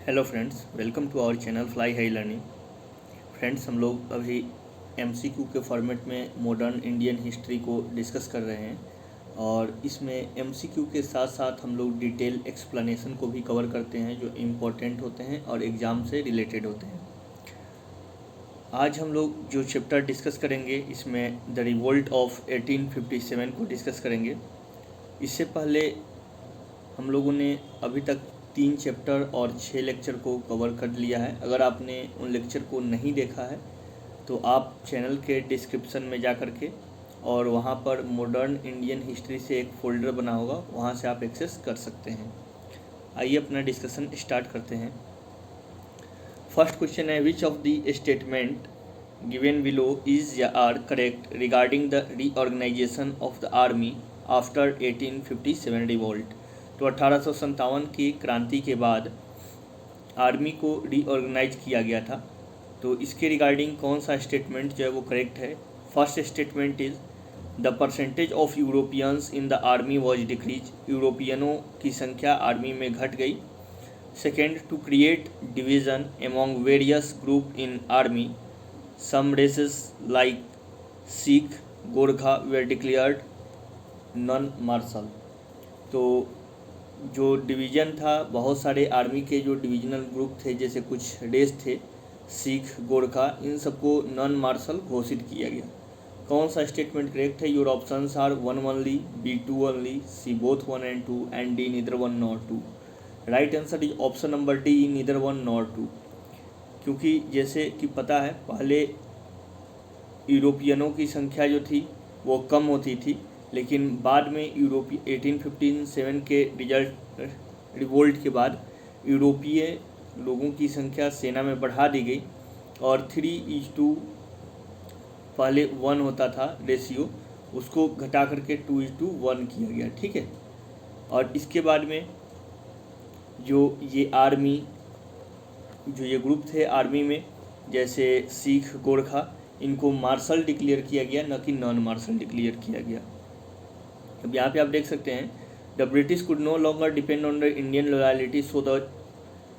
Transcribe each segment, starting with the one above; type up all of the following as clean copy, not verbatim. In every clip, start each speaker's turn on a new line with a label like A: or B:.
A: Hello friends, welcome to our channel fly high learning. Friends, हम लोग अभी MCQ के फॉर्मेट में मॉडर्न इंडियन हिस्ट्री को डिस्कस कर रहे हैं और इसमें एमसीक्यू के साथ साथ हम लोग डिटेल एक्सप्लेनेशन को भी कवर करते हैं जो इम्पोर्टेंट होते हैं और एग्ज़ाम से रिलेटेड होते हैं। आज हम लोग जो चैप्टर डिस्कस करेंगे इसमें द रिवोल्ट ऑफ 1857 को डिस्कस करेंगे। इससे पहले हम लोगों ने अभी तक 3 चैप्टर और 6 लेक्चर को कवर कर लिया है। अगर आपने उन लेक्चर को नहीं देखा है तो आप चैनल के डिस्क्रिप्शन में जा कर के और वहाँ पर मॉडर्न इंडियन हिस्ट्री से एक फ़ोल्डर बना होगा, वहाँ से आप एक्सेस कर सकते हैं। आइए अपना डिस्कशन स्टार्ट करते हैं। फर्स्ट क्वेश्चन है, which of the statement given below is या are correct regarding the reorganisation of the army after 1857 revolt. तो 1857 की क्रांति के बाद आर्मी को रीऑर्गेनाइज किया गया था, तो इसके रिगार्डिंग कौन सा स्टेटमेंट जो है वो करेक्ट है। First statement is the percentage of Europeans in the army was decrease. यूरोपियनों की संख्या आर्मी में घट गई। Second, to create division among various group in army, some races like Sikh Gorkha were declared non martial. तो जो डिवीज़न था, बहुत सारे आर्मी के जो डिविजनल ग्रुप थे, जैसे कुछ रेस थे सिख गोरखा, इन सबको नॉन मार्शल घोषित किया गया। कौन सा स्टेटमेंट करेक्ट है। Your options are 1 only, B 2 only, C both 1 and 2 and D neither 1 nor 2। Right answer is option number D, neither 1 nor 2। क्योंकि जैसे कि पता है, पहले यूरोपियनों की संख्या जो थी वो कम होती थी, लेकिन बाद में 1857 के रिवोल्ट के बाद यूरोपीय लोगों की संख्या सेना में बढ़ा दी गई और 3:2 पहले 1 होता था रेशियो, उसको घटा करके 2:1 किया गया। ठीक है। और इसके बाद में जो ये आर्मी, जो ये ग्रुप थे आर्मी में, जैसे सिख गोरखा, इनको मार्शल डिक्लेयर किया गया, न कि नॉन मार्शल डिक्लेयर किया गया। अब यहाँ पे आप देख सकते हैं, the British could no longer depend on the Indian loyalty, so the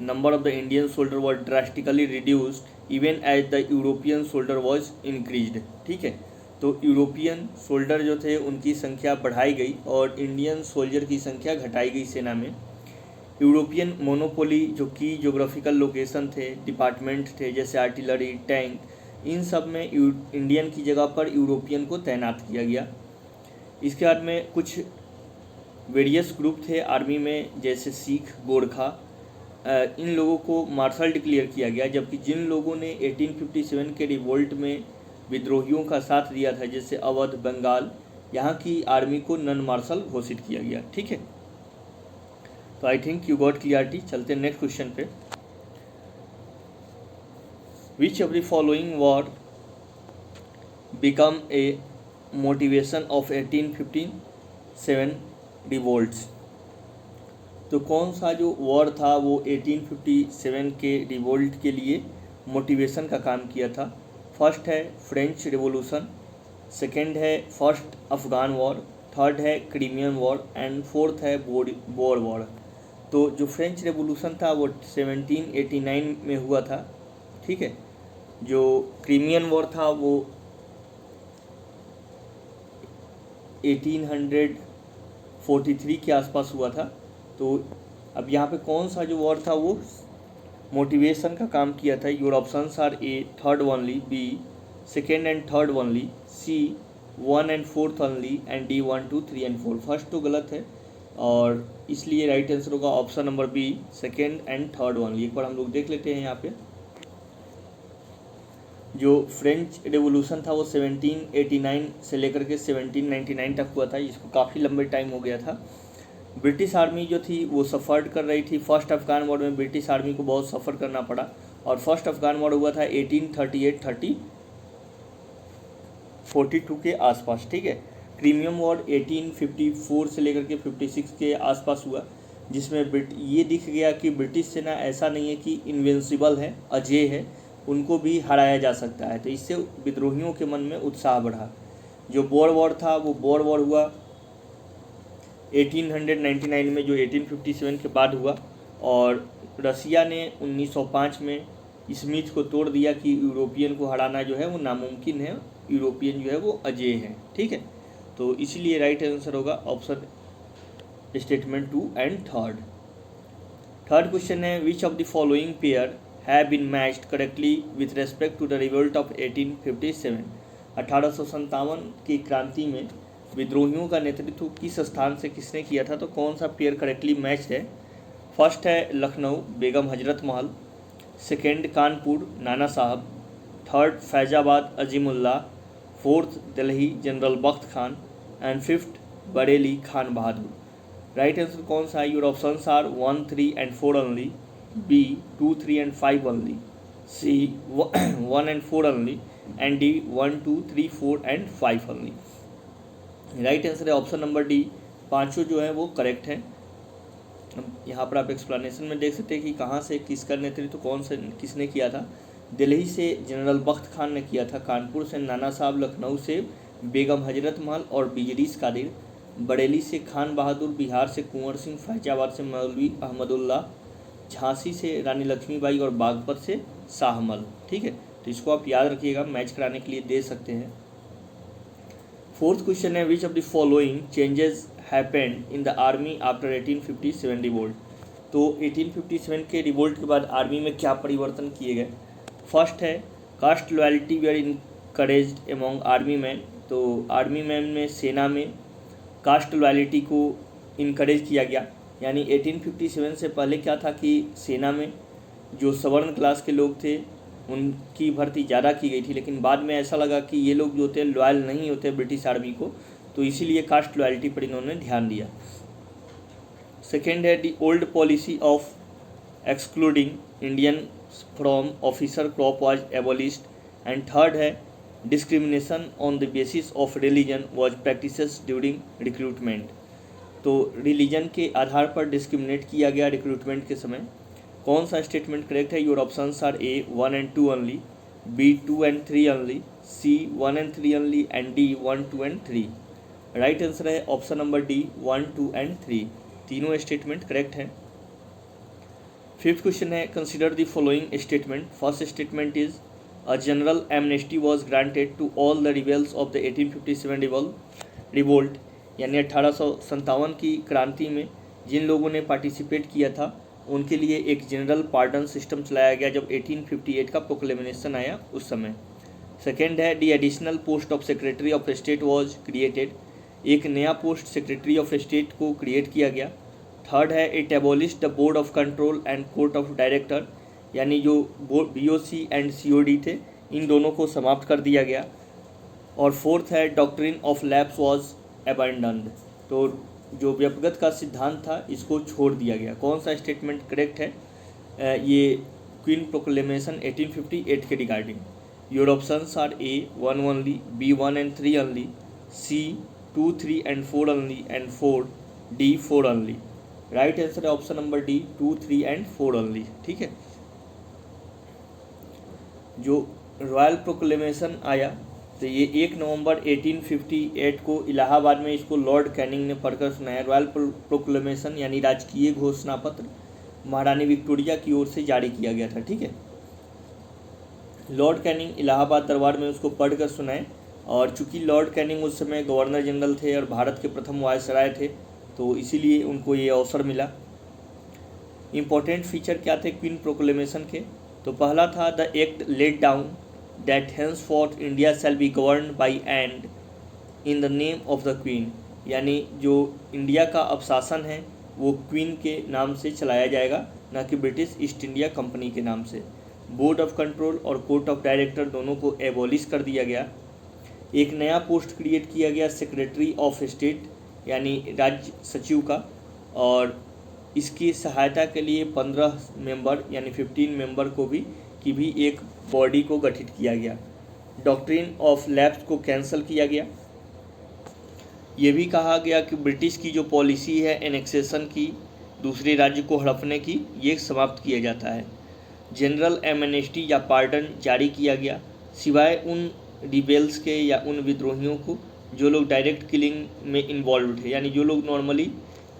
A: number of the Indian soldier was drastically reduced even as the European soldier was increased. ठीक है। तो यूरोपियन सोल्डर जो थे उनकी संख्या बढ़ाई गई और इंडियन सोल्जर की संख्या घटाई गई सेना में। यूरोपियन मोनोपोली जो की जोग्राफिकल लोकेशन थे, डिपार्टमेंट थे, जैसे आर्टिलरी, टैंक, इन सब में इंडियन की जगह पर यूरोपियन को तैनात किया गया। इसके बाद में कुछ वेरियस ग्रुप थे आर्मी में, जैसे सिख गोरखा, इन लोगों को मार्शल डिक्लेयर किया गया, जबकि जिन लोगों ने 1857 के रिवोल्ट में विद्रोहियों का साथ दिया था, जैसे अवध, बंगाल, यहाँ की आर्मी को नॉन मार्शल घोषित किया गया। ठीक है। तो I think you got clarity. चलते हैं नेक्स्ट क्वेश्चन पे। विच of the following war become a motivation of 1857 revolts. तो कौन सा जो वॉर था वो 1857 के रिवोल्ट के लिए मोटिवेशन का काम किया था। फर्स्ट है फ्रेंच रिवॉल्यूशन, सेकंड है फर्स्ट अफ़गान वॉर, थर्ड है क्रीमियन वॉर एंड फोर्थ है बोर वॉर। तो जो फ्रेंच रिवॉल्यूशन था वो 1789 में हुआ था। ठीक है। जो क्रीमियन वॉर था वो 1843 के आसपास हुआ था। तो अब यहाँ पे कौन सा जो वॉर था वो मोटिवेशन का काम किया था। Your options are A third only, B second and third only, C 1 and 4 only and D 1 2 3 and 4। First तो गलत है और इसलिए राइट आंसर होगा option number B, second and third only. एक बार हम लोग देख लेते हैं यहाँ पे। जो फ्रेंच रेवोल्यूशन था वो 1789 से लेकर के 1799 तक हुआ था, जिसको काफ़ी लंबे टाइम हो गया था। ब्रिटिश आर्मी जो थी वो सफ़र कर रही थी। फर्स्ट अफ़गान वॉर में ब्रिटिश आर्मी को बहुत सफ़र करना पड़ा और फर्स्ट अफ़गान वॉर हुआ था 1838-42 के आसपास। ठीक है। क्रीमियन वॉर 1854 से लेकर के 56 के आसपास हुआ, जिसमें ये दिख गया कि ब्रिटिश सेना ऐसा नहीं है कि इन्विंसिबल है, अजेय है, उनको भी हराया जा सकता है। तो इससे विद्रोहियों के मन में उत्साह बढ़ा। जो बोर वॉर था वो बोर वॉर हुआ 1899 में, जो 1857 के बाद हुआ, और रसिया ने 1905 में इस मिथ को तोड़ दिया कि यूरोपियन को हराना जो है वो नामुमकिन है, यूरोपियन जो है वो अजेय है। ठीक है, तो इसलिए राइट आंसर होगा option statement 2 and third. Third question है which of the following pair have been matched correctly with respect to the revolt of 1857। 1857 की क्रांति में विद्रोहियों का नेतृत्व किस स्थान से किसने किया था, तो कौन सा पेयर करेक्टली मैच्ड है। फर्स्ट है Lucknow Begum Hazrat Mahal, second Kanpur Nana Sahab, third Faizabad Azimullah, fourth Delhi General Bakht Khan and fifth Bareilly Khan Bahadur. Right answer कौन सा है। Your options are 1, 3 and 4 only, B 2, 3 and 5 only, C 1 and 4 only and D 1, 2, 3, 4 and 5 only. Right answer है ऑप्शन नंबर डी, पांचों जो है वो करेक्ट हैं। यहाँ पर आप एक्सप्लेनेशन में देख सकते हैं कि कहाँ से किसका नेतृत्व कौन से किसने किया था। दिल्ली से जनरल बख्त खान ने किया था, कानपुर से नाना साहब, लखनऊ से बेगम हजरत महल और बिजरीस कादिर, बरेली से खान बहादुर, बिहार से कुंवर सिंह, फैजाबाद से मौलवी अहमदुल्ला, झांसी से रानी लक्ष्मीबाई और बागपत से शाहमल। ठीक है, तो इसको आप याद रखिएगा, मैच कराने के लिए दे सकते हैं। फोर्थ क्वेश्चन है which of the following changes happened in the army after 1857 revolt. तो 1857 के रिवोल्ट के बाद आर्मी में क्या परिवर्तन किए गए। फर्स्ट है caste loyalty were encouraged among army man. तो आर्मी मैन में सेना में कास्ट लॉयल्टी को इनकरेज किया गया, यानी 1857 से पहले क्या था कि सेना में जो सवर्ण क्लास के लोग थे उनकी भर्ती ज़्यादा की गई थी, लेकिन बाद में ऐसा लगा कि ये लोग जो होते हैं लॉयल नहीं होते ब्रिटिश आर्मी को, तो इसीलिए कास्ट लॉयल्टी पर इन्होंने ध्यान दिया। सेकेंड है the old policy of excluding Indian from officer crop was abolished and third है discrimination on the basis of religion was practices during recruitment. तो रिलीजन के आधार पर डिस्क्रिमिनेट किया गया रिक्रूटमेंट के समय। कौन सा स्टेटमेंट करेक्ट है। Your options are A 1 and 2 only, B 2 and 3 only, C 1 and 3 only and D 1, 2 and 3। Right answer है ऑप्शन नंबर डी 1, 2 एंड 3, तीनों स्टेटमेंट करेक्ट हैं। फिफ्थ क्वेश्चन है consider the following statement. First statement is a general amnesty was granted to all the rebels of the 1857 revolt, यानी 1857 की क्रांति में जिन लोगों ने पार्टिसिपेट किया था उनके लिए एक जनरल पार्डन सिस्टम चलाया गया जब 1858 का प्रोक्लेमेशन आया उस समय। सेकेंड है the additional post of secretary of state was created, एक नया पोस्ट सेक्रेटरी ऑफ स्टेट को क्रिएट किया गया। थर्ड है it abolish the board of control and court of director, यानी जो BOC एंड COD थे इन दोनों को समाप्त कर दिया गया। और फोर्थ है doctrine of lapse was abandoned, तो जो व्यक्तिगत का सिद्धांत था इसको छोड़ दिया गया। कौन सा स्टेटमेंट करेक्ट है। ये क्वीन प्रोक्लेमेशन 1858 के regarding. Your options are A 1 only, B 1 and 3 only, C 2, 3 and 4 only and 4 D 4 only. Right answer है option number D 2, 3 and 4 only. ठीक है, जो रॉयल प्रोक्लेमेशन आया तो ये 1 नवंबर 1858 को इलाहाबाद में इसको लॉर्ड कैनिंग ने पढ़कर सुनाया। रॉयल प्रोक्लेमेशन यानी राजकीय घोषणा पत्र महारानी विक्टोरिया की ओर से जारी किया गया था। ठीक है, लॉर्ड कैनिंग इलाहाबाद दरबार में उसको पढ़कर सुनाए, और चूंकि लॉर्ड कैनिंग उस समय गवर्नर जनरल थे और भारत के प्रथम वायसराय थे, तो इसीलिए उनको ये अवसर मिला। इम्पोर्टेंट फीचर क्या थे क्वीन प्रोक्लेमेशन के, तो पहला था the act laid down that henceforth India shall be governed by and in the name of the Queen, यानी जो इंडिया का अब शासन है वो क्वीन के नाम से चलाया जाएगा, ना कि ब्रिटिश ईस्ट इंडिया कंपनी के नाम से। बोर्ड ऑफ कंट्रोल और कोर्ट ऑफ डायरेक्टर दोनों को एबॉलिश कर दिया गया। एक नया पोस्ट क्रिएट किया गया सेक्रेटरी ऑफ स्टेट, यानी राज्य सचिव का, और इसकी सहायता के लिए 15 मेंबर यानी 15 मेंबर को भी एक बॉडी को गठित किया गया। डॉक्ट्रिन ऑफ लैप्स को कैंसिल किया गया। ये भी कहा गया कि ब्रिटिश की जो पॉलिसी है एनेक्सेशन की, दूसरे राज्य को हड़पने की, ये समाप्त किया जाता है। जनरल एमनेस्टी या पार्डन जारी किया गया, सिवाय उन रिबेल्स के या उन विद्रोहियों को जो लोग डायरेक्ट किलिंग में इन्वॉल्व थे, यानी जो लोग नॉर्मली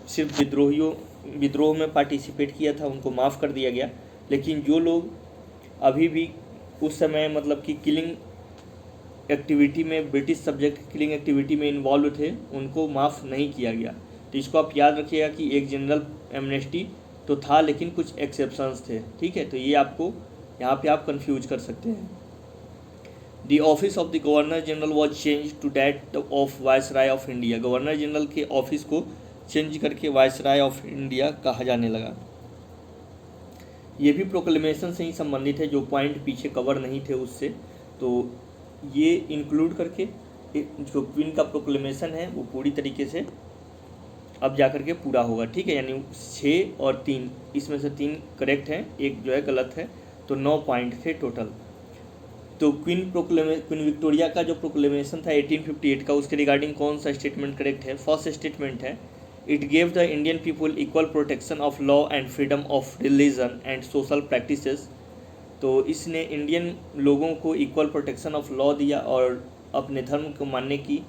A: सिर्फ विद्रोहियों विद्रोह में पार्टिसिपेट किया था उनको माफ़ कर दिया गया, लेकिन जो लोग अभी भी उस समय मतलब कि किलिंग एक्टिविटी में, ब्रिटिश सब्जेक्ट किलिंग एक्टिविटी में इन्वॉल्व थे, उनको माफ़ नहीं किया गया। तो इसको आप याद रखिएगा कि एक जनरल एमनेस्टी तो था लेकिन कुछ एक्सेप्शंस थे, ठीक है। तो ये आपको यहाँ पे आप कंफ्यूज कर सकते हैं। The office of the governor general was change to that of viceroy of India. Governor general के ऑफिस को चेंज करके वायसराय ऑफ इंडिया कहा जाने लगा। ये भी प्रोक्लेमेशन से ही संबंधित है, जो पॉइंट पीछे कवर नहीं थे उससे, तो ये इंक्लूड करके जो क्वीन का प्रोक्लेमेशन है वो पूरी तरीके से अब जा कर के पूरा होगा, ठीक है। यानी 6 और 3, इसमें से 3 करेक्ट हैं, एक जो है गलत है, तो 9 पॉइंट थे टोटल। तो क्वीन विक्टोरिया का जो प्रोक्लेमेशन था 1858 का, उसके रिगार्डिंग कौन सा स्टेटमेंट करेक्ट है? फर्स्ट स्टेटमेंट है, it gave the Indian people equal protection of law and freedom of religion and social practices. तो इसने इंडियन लोगों को इक्वल प्रोटेक्शन ऑफ लॉ दिया और अपने धर्म को मानने की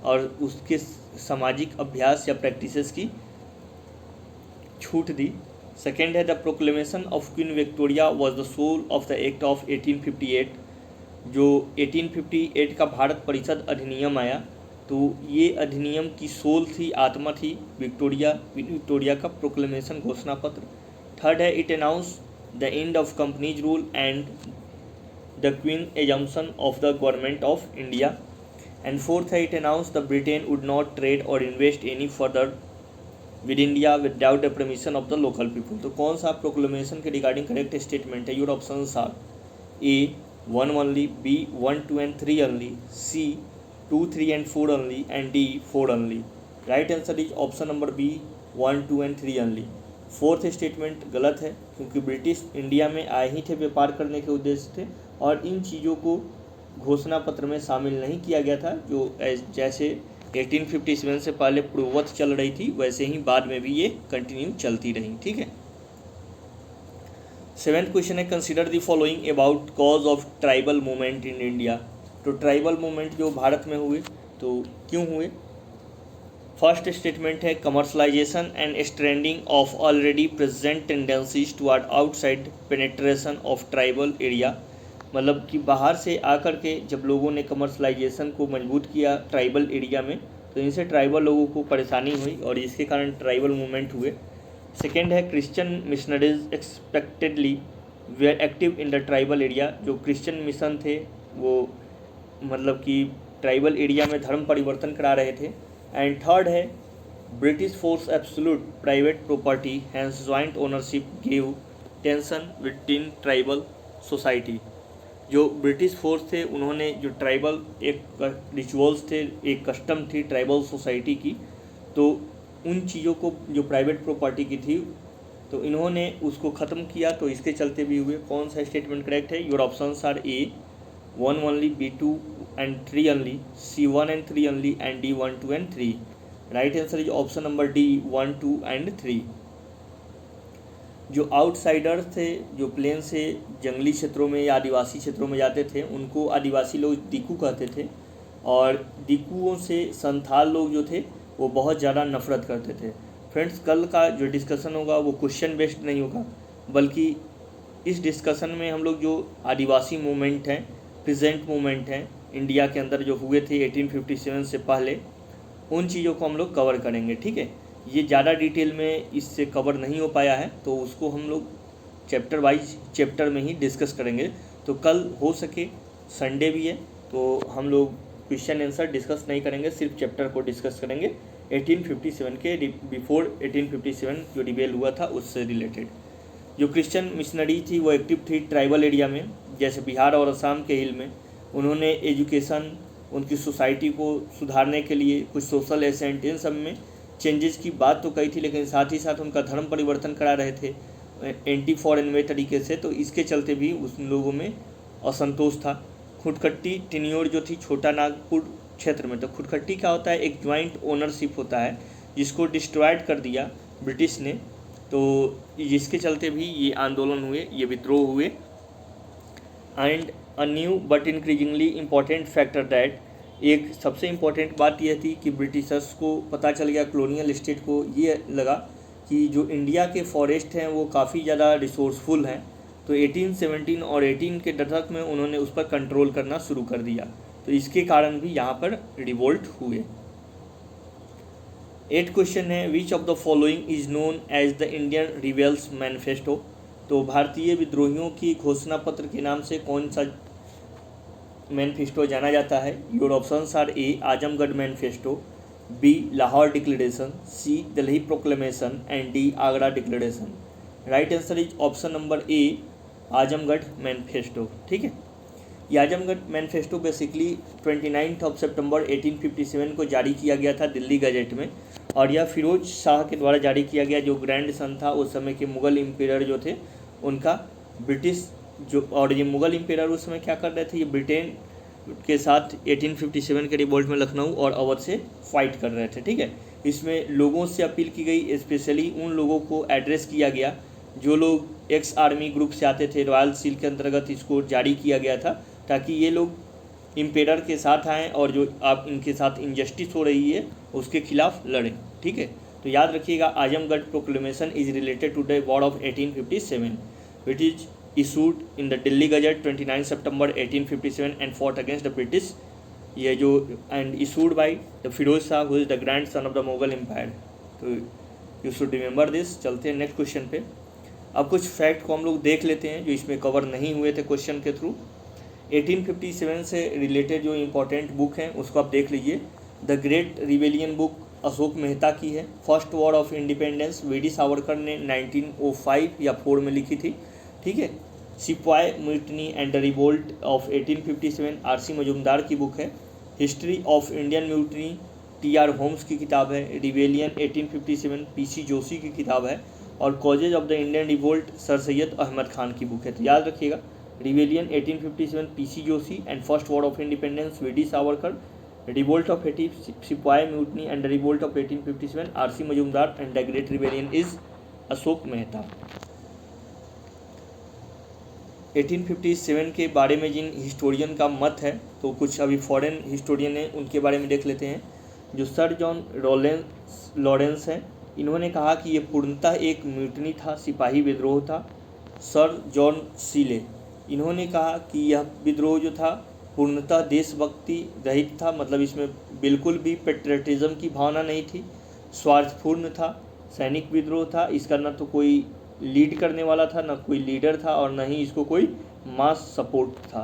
A: और उसके सामाजिक अभ्यास या प्रैक्टिसेस की छूट दी। सेकेंड है, the proclamation of Queen Victoria was the soul of the act of 1858। जो 1858 का भारत परिषद अधिनियम आया, तो ये अधिनियम की सोल थी, आत्मा थी विक्टोरिया का प्रोक्लेमेशन, घोषणा पत्र। थर्ड है, it announce the end of company's rule and the queen assumption of the government of India. And fourth है, it announce the Britain would not trade और invest any further with India without the permission of the local people. तो कौन सा proclamation के regarding correct statement है? Your options are A 1 only, B 1, 2 and 3 only, C 2, 3 and 4 only, and D 4 only. Right answer is option number B 1, 2 and 3 only. Fourth statement गलत है, क्योंकि British India में आए ही थे व्यापार करने के उद्देश्य थे और इन चीज़ों को घोषणा पत्र में शामिल नहीं किया गया था, जो जैसे 1857 से पहले पूर्ववत चल रही थी वैसे ही बाद में भी ये कंटिन्यू चलती रही, ठीक है। 7th क्वेश्चन है, consider the following about cause of tribal movement in India. तो ट्राइबल मूवमेंट जो भारत में हुए तो क्यों हुए? फर्स्ट स्टेटमेंट है, commercialisation and स्ट्रेंडिंग of already present tendencies toward outside penetration of tribal area. मतलब कि बाहर से आकर के जब लोगों ने कमर्शलाइजेशन को मजबूत किया ट्राइबल एरिया में, तो इनसे ट्राइबल लोगों को परेशानी हुई और इसके कारण ट्राइबल मूवमेंट हुए। सेकेंड है, Christian missionaries expectedly were active in the tribal area. जो क्रिश्चियन मिशन थे वो मतलब कि ट्राइबल एरिया में धर्म परिवर्तन करा रहे थे। एंड थर्ड है, British force absolute private property hence joint ownership give tension with tribal society. जो ब्रिटिश फोर्स थे उन्होंने जो ट्राइबल एक रिचुअल्स थे, एक कस्टम थी ट्राइबल सोसाइटी की, तो उन चीज़ों को जो प्राइवेट प्रॉपर्टी की थी तो इन्होंने उसको ख़त्म किया, तो इसके चलते भी हुए। कौन सा स्टेटमेंट करेक्ट है? Your options are A 1 only, B 2 and 3 only, C 1 and 3 only, and D 1, 2 and 3. Right answer is option number D 1, 2 and 3। जो आउटसाइडर्स थे, जो प्लेन से जंगली क्षेत्रों में या आदिवासी क्षेत्रों में जाते थे, उनको आदिवासी लोग दीकू कहते थे और दीकुओं से संथाल लोग जो थे वो बहुत ज़्यादा नफरत करते थे। फ्रेंड्स, कल का जो डिस्कशन होगा वो क्वेश्चन बेस्ड नहीं होगा, बल्कि इस डिस्कशन में हम लोग जो आदिवासी मूवमेंट हैं, प्रेजेंट मूवमेंट हैं इंडिया के अंदर जो हुए थे 1857 से पहले, उन चीज़ों को हम लोग कवर करेंगे, ठीक है। ये ज़्यादा डिटेल में इससे कवर नहीं हो पाया है, तो उसको हम लोग चैप्टर वाइज चैप्टर में ही डिस्कस करेंगे। तो कल हो सके, संडे भी है, तो हम लोग क्वेश्चन आंसर डिस्कस नहीं करेंगे, सिर्फ चैप्टर को डिस्कस करेंगे 1857 के बिफोर 1857 जो रिबेल हुआ था उससे रिलेटेड। जो क्रिश्चियन मिशनरी थी वो एक्टिव थी ट्राइबल एरिया में, जैसे बिहार और असम के हिल में। उन्होंने एजुकेशन, उनकी सोसाइटी को सुधारने के लिए कुछ सोशल एसेंट, इन सब में चेंजेस की बात तो कही थी, लेकिन साथ ही साथ उनका धर्म परिवर्तन करा रहे थे एंटी फॉरेन वे तरीके से, तो इसके चलते भी उस लोगों में असंतोष था। खुटखट्टी टिन्योर जो थी छोटा नागपुर क्षेत्र में, तो खुटखट्टी क्या होता है? एक ज्वाइंट ओनरशिप होता है जिसको डिस्ट्रॉयड कर दिया ब्रिटिश ने, तो जिसके चलते भी ये आंदोलन हुए, ये विद्रोह हुए। And a new but increasingly important factor that, एक सबसे इम्पॉर्टेंट बात यह थी कि ब्रिटिशर्स को पता चल गया, कॉलोनियल स्टेट को ये लगा कि जो इंडिया के फॉरेस्ट हैं वो काफ़ी ज़्यादा रिसोर्सफुल हैं, तो 1817 और 18 के दशक में उन्होंने उस पर कंट्रोल करना शुरू कर दिया, तो इसके कारण भी यहाँ पर रिवोल्ट हुए। 8 क्वेश्चन है, which of the following is known as the Indian rebels manifesto, तो भारतीय विद्रोहियों की घोषणा पत्र के नाम से कौन सा मैनिफेस्टो जाना जाता है? Your options are A Azamgarh manifesto, B Lahore declaration, C Delhi proclamation and D Agra declaration. Right answer is option number A Azamgarh manifesto. ठीक है, ये आजमगढ़ मैनिफेस्टो बेसिकली 29 सितंबर 1857 को जारी किया गया था दिल्ली गजेट में, और यह फिरोज शाह के द्वारा जारी किया गया, जो ग्रैंड सन था उस समय के मुग़ल एम्पायर जो थे उनका। ब्रिटिश जो, और ये मुग़ल एम्पायर उस समय क्या कर रहे थे, ये ब्रिटेन के साथ 1857 के रिवोल्ट में लखनऊ और अवध से फाइट कर रहे थे। ठीक है, इसमें लोगों से अपील की गई, स्पेशली उन लोगों को एड्रेस किया गया जो लोग एक्स आर्मी ग्रुप से आते थे। रॉयल सील के अंतर्गत इसको जारी किया गया था ताकि ये लोग एम्पायर के साथ आएँ और जो आप इनके साथ इंजस्टिस हो रही है उसके खिलाफ लड़ें। ठीक है, तो याद रखिएगा, Azamgarh proclamation is related to the war of 1857 which is issued in the Delhi Gazette 29 September 1857 and fought against the British, ये जो and issued by the Firoz Shah who is the grandson of the Mughal Empire। तो you should remember this। चलते हैं next question पे। अब कुछ fact को हम लोग देख लेते हैं जो इसमें कवर नहीं हुए थे क्वेश्चन के थ्रू। 1857 से रिलेटेड जो इम्पोर्टेंट बुक हैं उसको आप देख लीजिए। The great rebellion book Ashok Mehta की है। First war of independence V D. Savarkar ने 1905 या 4 में लिखी थी। ठीक है, sepoy mutiny and the revolt of 1857 R C. Majumdar की बुक है। History of Indian mutiny T R. Holmes की किताब है। Rebellion 1857 P C. जोशी की किताब है। और causes of the Indian revolt Sir Syed Ahmed Khan की बुक है। तो याद रखिएगा, rebellion 1857 P C. Joshi and first war of independence V D. Savarkar, revolt of 80 sepoy mutiny and the revolt of 1857 R C. Majumdar and the great rebellion is Ashok Mehta. 1857 के बारे में जिन हिस्टोरियन का मत है, तो कुछ अभी फॉरेन हिस्टोरियन हैं उनके बारे में देख लेते हैं। जो सर जॉन लॉरेंस हैं, इन्होंने कहा कि ये पूर्णतः एक म्यूटनी था, सिपाही विद्रोह था। सर जॉन सीले, इन्होंने कहा कि यह विद्रोह जो था पूर्णतः देशभक्ति रहित था, मतलब इसमें बिल्कुल भी पेट्रियटिज्म की भावना नहीं थी, स्वार्थपूर्ण था, सैनिक विद्रोह था। इसका न तो कोई लीड करने वाला था, न कोई लीडर था, और न ही इसको कोई मास सपोर्ट था।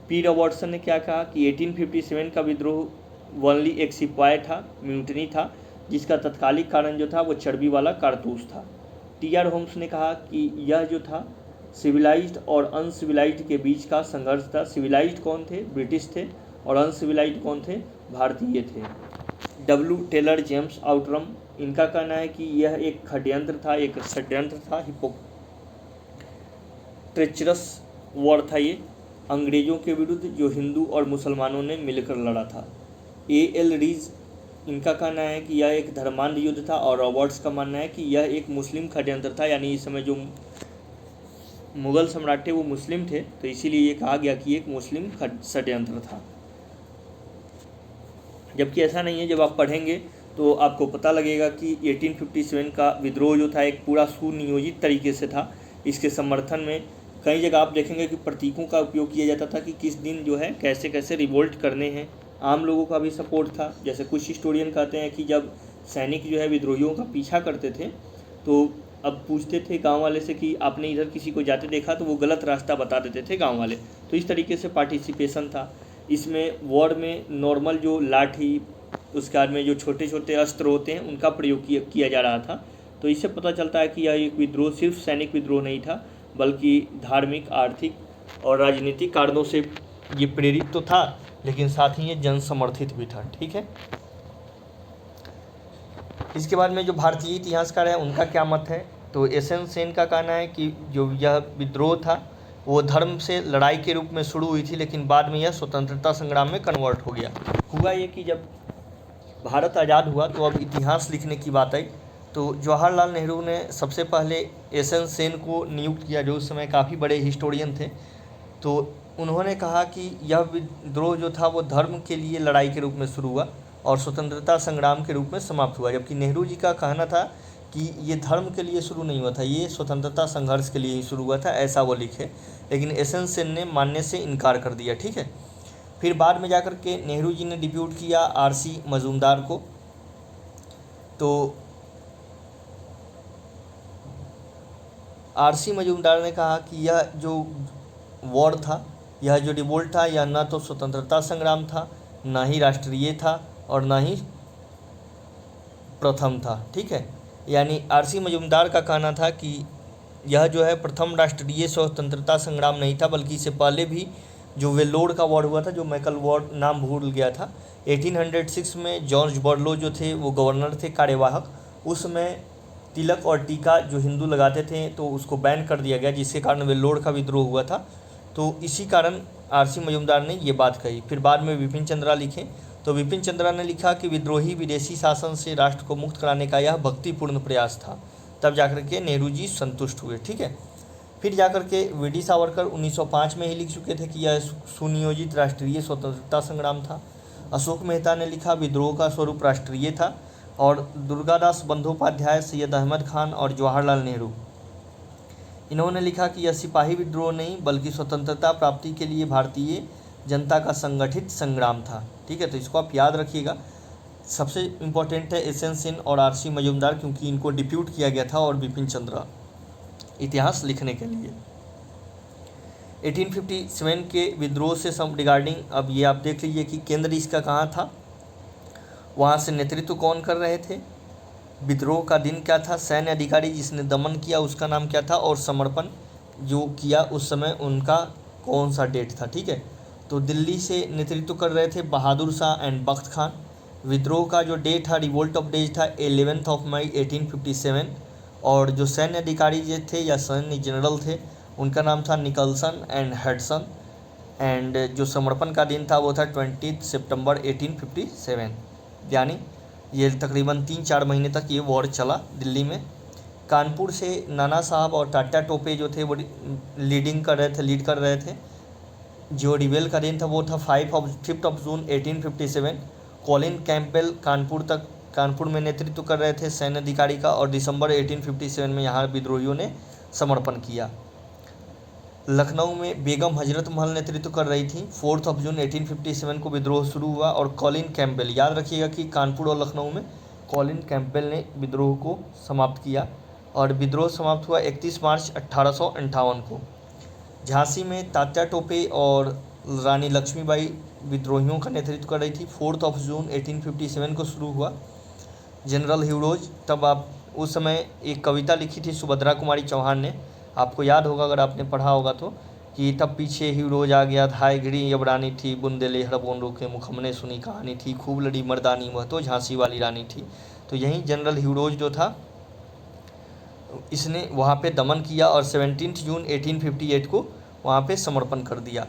A: पी रॉबर्टसन ने क्या कहा कि 1857 का विद्रोह ओनली एक सिपाही था, म्यूटनी था, जिसका तत्कालिक कारण जो था वो चर्बी वाला कारतूस था। टी.आर. होम्स ने कहा कि यह जो था सिविलाइज्ड और अनसिविलाइज्ड के बीच का संघर्ष था। सिविलाइज्ड कौन थे? ब्रिटिश थे, और अनसिविलाइज्ड कौन थे? भारतीय थे। डब्ल्यू टेलर जेम्स आउटरम, इनका कहना है कि यह एक षड्यंत्र था, ट्रेचरस वॉर था ये अंग्रेज़ों के विरुद्ध, जो हिंदू और मुसलमानों ने मिलकर लड़ा था। ए.एल. रीज, इनका कहना है कि यह एक धर्मांध युद्ध था, और रॉबर्ट्स का मानना है कि यह एक मुस्लिम षड्यंत्र था, यानी इस समय जो मुग़ल सम्राट थे वो मुस्लिम थे, तो इसीलिए ये कहा गया कि एक मुस्लिम षड्यंत्र था। जबकि ऐसा नहीं है, जब आप पढ़ेंगे तो आपको पता लगेगा कि 1857 का विद्रोह जो था एक पूरा सुनियोजित तरीके से था। इसके समर्थन में कई जगह आप देखेंगे कि प्रतीकों का उपयोग किया जाता था कि किस दिन जो है कैसे कैसे रिवोल्ट करने हैं। आम लोगों का भी सपोर्ट था। जैसे कुछ हिस्टोरियन कहते हैं कि जब सैनिक जो है विद्रोहियों का पीछा करते थे, तो अब पूछते थे गांव वाले से कि आपने इधर किसी को जाते देखा, तो वो गलत रास्ता बता देते थे गांव वाले। तो इस तरीके से पार्टिसिपेशन था। इसमें वॉर में नॉर्मल जो लाठी, उसके बाद में जो छोटे छोटे अस्त्र होते हैं उनका प्रयोग किया जा रहा था। तो इससे पता चलता है कि यह एक विद्रोह सिर्फ सैनिक विद्रोह नहीं था, बल्कि धार्मिक, आर्थिक और राजनीतिक कारणों से ये प्रेरित तो था, लेकिन साथ ही ये जन समर्थित भी था। ठीक है, इसके बाद में जो भारतीय इतिहासकार है उनका क्या मत है, तो एस.एन. सेन का कहना है कि जो यह विद्रोह था वो धर्म से लड़ाई के रूप में शुरू हुई थी, लेकिन बाद में यह स्वतंत्रता संग्राम में कन्वर्ट हो गया। हुआ ये कि जब भारत आज़ाद हुआ तो अब इतिहास लिखने की बात आई, तो जवाहरलाल नेहरू ने सबसे पहले एस.एन. सेन को नियुक्त किया, जो उस समय काफ़ी बड़े हिस्टोरियन थे। तो उन्होंने कहा कि यह विद्रोह जो था वो धर्म के लिए लड़ाई के रूप में शुरू हुआ और स्वतंत्रता संग्राम के रूप में समाप्त हुआ। जबकि नेहरू जी का कहना था कि ये धर्म के लिए शुरू नहीं हुआ था, ये स्वतंत्रता संघर्ष के लिए ही शुरू हुआ था, ऐसा वो लिखे। लेकिन एसएन सेन ने मानने से इनकार कर दिया, ठीक है। फिर बाद में जाकर के नेहरू जी ने डिप्यूट किया आरसी मजूमदार को। तो आरसी मजूमदार ने कहा कि यह जो वॉर था, यह जो रिवोल्ट था, यह न तो स्वतंत्रता संग्राम था, ना ही राष्ट्रीय था और ना ही प्रथम था, ठीक है। यानी आरसी मजूमदार का कहना था कि यह जो है प्रथम राष्ट्रीय स्वतंत्रता संग्राम नहीं था, बल्कि इससे पहले भी जो वेल्लोर का वॉर हुआ था, जो मैकल वॉर नाम भूल गया था, 1806 में जॉर्ज बर्लो जो थे वो गवर्नर थे कार्यवाहक। उसमें तिलक और टीका जो हिंदू लगाते थे तो उसको बैन कर दिया गया, जिसके कारण वेल्लोर का विद्रोह हुआ था। तो इसी कारण आरसी मजूमदार ने ये बात कही। फिर बाद में विपिन चंद्रा लिखे, तो विपिन चंद्रा ने लिखा कि विद्रोही विदेशी शासन से राष्ट्र को मुक्त कराने का यह भक्तिपूर्ण प्रयास था। तब जाकर के नेहरू जी संतुष्ट हुए, ठीक है। फिर जाकर के वी.डी. सावरकर 1905 में ही लिख चुके थे कि यह सुनियोजित राष्ट्रीय स्वतंत्रता संग्राम था। अशोक मेहता ने लिखा विद्रोह का स्वरूप राष्ट्रीय था। और दुर्गादास बंदोपाध्याय, सैयद अहमद खान और जवाहरलाल नेहरू, इन्होंने लिखा कि यह सिपाही विद्रोह नहीं बल्कि स्वतंत्रता प्राप्ति के लिए भारतीय जनता का संगठित संग्राम था, ठीक है। तो इसको आप याद रखिएगा। सबसे इम्पोर्टेंट है एसएन सेन और आरसी मजूमदार, क्योंकि इनको डिप्यूट किया गया था, और विपिन चंद्रा इतिहास लिखने के लिए। 1857 के विद्रोह से सब रिगार्डिंग अब ये आप देख लीजिए कि केंद्र इसका कहाँ था, वहाँ से नेतृत्व कौन कर रहे थे, विद्रोह का दिन क्या था, सैन्य अधिकारी जिसने दमन किया उसका नाम क्या था, और समर्पण जो किया उस समय उनका कौन सा डेट था, ठीक है। तो दिल्ली से नेतृत्व कर रहे थे बहादुर शाह एंड बख्त खान। विद्रोह का जो डेट था, रिवोल्ट ऑफ डेज था 11 मई 1857। और जो सैन्य अधिकारी जो थे या सैन्य जनरल थे उनका नाम था निकलसन एंड हेडसन। एंड जो समर्पण का दिन था वो था 20 सितंबर 1857। यानी ये तकरीबन 3-4 महीने तक ये वॉर चला दिल्ली में। कानपुर से नाना साहब और टाटा टोपे जो थे वो लीड कर रहे थे। जो रिबेल का दिन था वो था 5 जून 1857। कॉलिन कैंपबेल कानपुर में नेतृत्व कर रहे थे सैन्य अधिकारी का, और दिसंबर 1857 में यहाँ विद्रोहियों ने समर्पण किया। लखनऊ में बेगम हजरत महल नेतृत्व कर रही थी। 4 जून 1857 को विद्रोह शुरू हुआ, और कॉलिन कैंपबेल, याद रखिएगा कि कानपुर और लखनऊ में कॉलिन कैंपबेल ने विद्रोह को समाप्त किया। और विद्रोह समाप्त हुआ 31 मार्च 1858 को। झांसी में तात्या टोपे और रानी लक्ष्मीबाई विद्रोहियों का नेतृत्व कर रही थी। 4 जून 1857 को शुरू हुआ। जनरल ह्यूरोज, तब आप उस समय एक कविता लिखी थी सुभद्रा कुमारी चौहान ने, आपको याद होगा अगर आपने पढ़ा होगा तो, कि तब पीछे ह्यूरोज आ गया, धाय गिरी अब रानी थी, बुंदेले हड़बोन रोके मुख हमने सुनी कहानी थी, खूब लड़ी मर्दानी वह तो झांसी वाली रानी थी। तो यही जनरल ह्यूरोज जो था इसने वहाँ पे दमन किया, और 17 जून 1858 को वहाँ पे समर्पण कर दिया।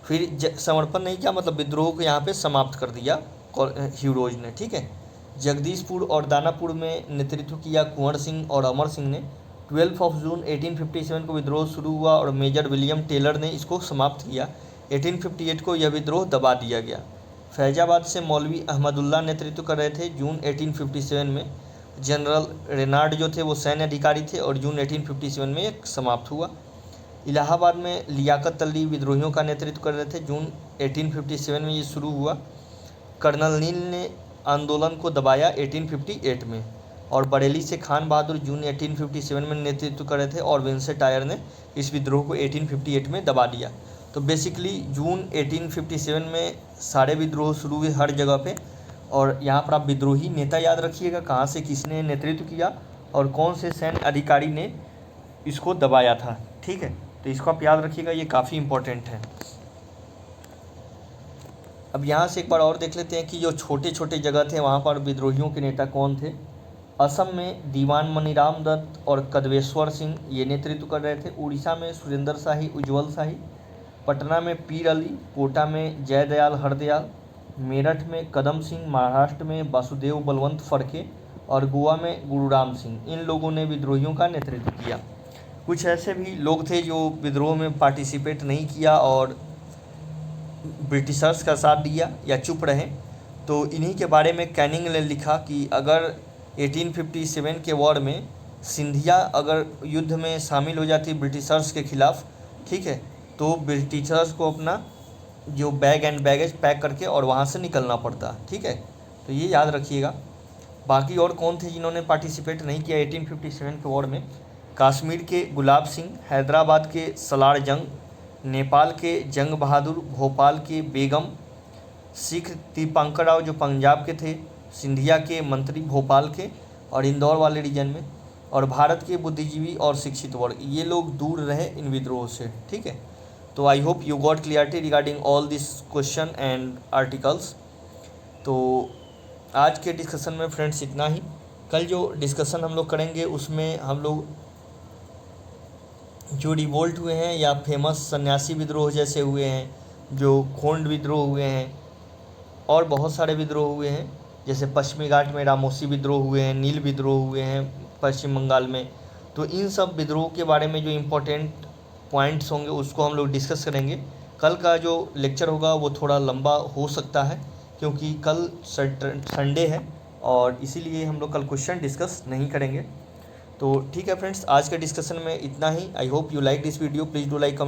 A: फिर समर्पण नहीं किया, मतलब विद्रोह को यहाँ पे समाप्त कर दिया ह्यूरोज ने, ठीक है। जगदीशपुर और दानापुर में नेतृत्व किया कुंवर सिंह और अमर सिंह ने। 12 जून 1857 को विद्रोह शुरू हुआ, और मेजर विलियम टेलर ने इसको समाप्त किया। 1858 को यह विद्रोह दबा दिया गया। फैजाबाद से मौलवी अहमदुल्ला नेतृत्व कर रहे थे जून 1857 में। जनरल रेनार्ड जो थे वो सैन्य अधिकारी थे, और जून 1857 में एक समाप्त हुआ। इलाहाबाद में लियाकत अली विद्रोहियों का नेतृत्व कर रहे थे, जून 1857 में ये शुरू हुआ। कर्नल नील ने आंदोलन को दबाया 1858 में। और बरेली से खान बहादुर जून 1857 में नेतृत्व कर रहे थे, और विंसेंट आयर ने इस विद्रोह को 1858 में दबा दिया। तो बेसिकली जून 1857 में सारे विद्रोह शुरू हुए हर जगह पे। और यहाँ पर आप विद्रोही नेता याद रखिएगा, कहाँ से किसने नेतृत्व किया और कौन से सैन्य अधिकारी ने इसको दबाया था, ठीक है। तो इसको आप याद रखिएगा, ये काफ़ी इम्पोर्टेंट है। अब यहाँ से एक बार और देख लेते हैं कि जो छोटे छोटे जगह थे वहाँ पर विद्रोहियों के नेता कौन थे। असम में दीवान मनीराम दत्त और कदवेश्वर सिंह ये नेतृत्व कर रहे थे। उड़ीसा में सुरेंद्र शाही, उज्ज्वल शाही। पटना में पीर अली, कोटा में जयदयाल हरदयाल, मेरठ में कदम सिंह, महाराष्ट्र में वासुदेव बलवंत फड़के, और गोवा में गुरुराम सिंह। इन लोगों ने विद्रोहियों का नेतृत्व किया। कुछ ऐसे भी लोग थे जो विद्रोह में पार्टिसिपेट नहीं किया और ब्रिटिशर्स का साथ दिया या चुप रहे। तो इन्हीं के बारे में कैनिंग ने लिखा कि अगर 1857 के वॉर में सिंधिया अगर युद्ध में शामिल हो जाती ब्रिटिशर्स के ख़िलाफ़, ठीक है, तो ब्रिटिशर्स को अपना जो बैग एंड बैगेज पैक करके और वहाँ से निकलना पड़ता, ठीक है। तो ये याद रखिएगा। बाकी और कौन थे जिन्होंने पार्टिसिपेट नहीं किया 1857 के वॉर में? कश्मीर के गुलाब सिंह, हैदराबाद के सलार जंग, नेपाल के जंग बहादुर, भोपाल के बेगम, सिख दीपांकर राव जो पंजाब के थे, सिंधिया के मंत्री भोपाल के और इंदौर वाले रीजन में, और भारत के बुद्धिजीवी और शिक्षित वर्ग, ये लोग दूर रहे इन विद्रोह से, ठीक है। तो आई hope you got clarity regarding all this question and articles. तो आज के डिस्कशन में फ्रेंड्स इतना ही। कल जो डिस्कशन हम लोग करेंगे उसमें हम लोग जो रिवोल्ट हुए हैं या फेमस सन्यासी विद्रोह जैसे हुए हैं, जो खोंड विद्रोह हुए हैं, और बहुत सारे विद्रोह हुए हैं, जैसे पश्चिमी घाट में रामोसी विद्रोह हुए हैं, नील विद्रोह हुए हैं पश्चिम बंगाल में, तो इन सब विद्रोह के बारे में जो इम्पोर्टेंट पॉइंट्स होंगे उसको हम लोग डिस्कस करेंगे। कल का जो लेक्चर होगा वो थोड़ा लंबा हो सकता है क्योंकि कल संडे है और इसीलिए हम लोग कल क्वेश्चन डिस्कस नहीं करेंगे। तो ठीक है फ्रेंड्स, आज के डिस्कशन में इतना ही। I hope you like this video. Please do like,